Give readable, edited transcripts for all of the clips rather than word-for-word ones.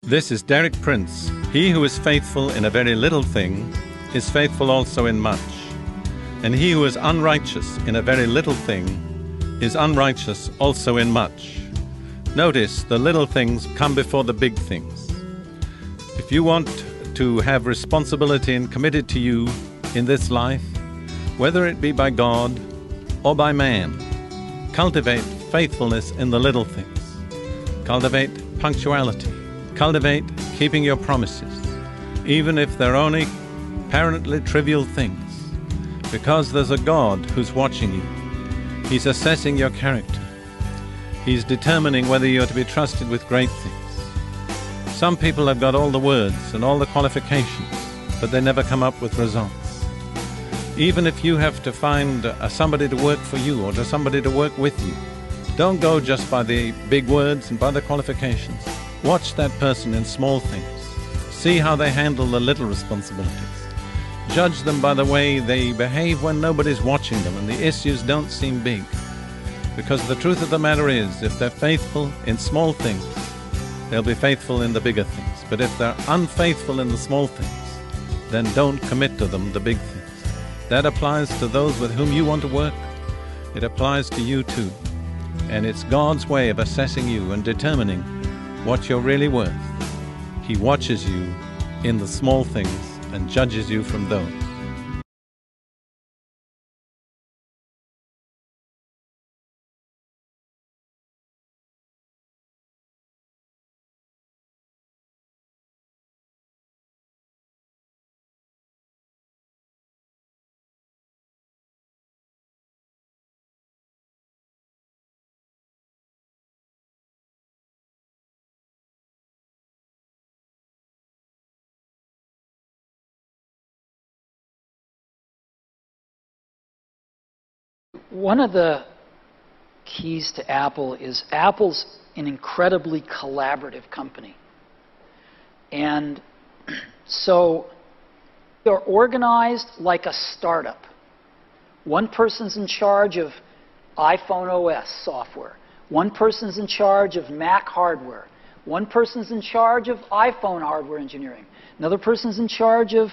This is Derek Prince. He who is faithful in a very little thing is faithful also in much. And he who is unrighteous in a very little thing is unrighteous also in much. Notice the little things come before the big things. If you want to have responsibility and committed to you in this life, whether it be by God or by man, cultivate faithfulness in the little things. Cultivate punctuality. Cultivate keeping your promises, even if they're only apparently trivial things, because there's a God who's watching you. He's assessing your character. He's determining whether you're to be trusted with great things. Some people have got all the words and all the qualifications, but they never come up with results. Even if you have to find somebody to work for you or to somebody to work with you, don't go just by the big words and by the qualifications. Watch that person in small things. See how they handle the little responsibilities. Judge them by the way they behave when nobody's watching them and the issues don't seem big. Because the truth of the matter is, if they're faithful in small things, they'll be faithful in the bigger things. But if they're unfaithful in the small things, then don't commit to them the big things. That applies to those with whom you want to work. It applies to you too. And it's God's way of assessing you and determining what you're really worth. He watches you in the small things and judges you from those. One of the keys to Apple is Apple's an incredibly collaborative company. And so they're organized like a startup. One person's in charge of iPhone OS software. One person's in charge of Mac hardware. One person's in charge of iPhone hardware engineering. Another person's in charge of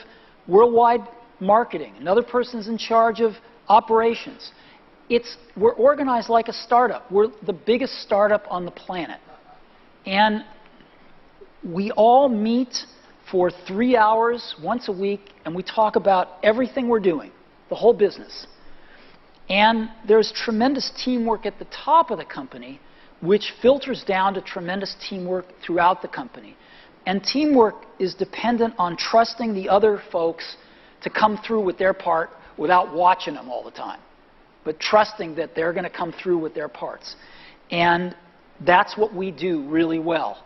worldwide marketing. Another person's in charge of operations. We're organized like a startup. We're the biggest startup on the planet. And we all meet for 3 hours once a week, and we talk about everything we're doing, the whole business. And there's tremendous teamwork at the top of the company, which filters down to tremendous teamwork throughout the company. And teamwork is dependent on trusting the other folks to come through with their part without watching them all the time, but trusting that they're going to come through with their parts. And that's what we do really well.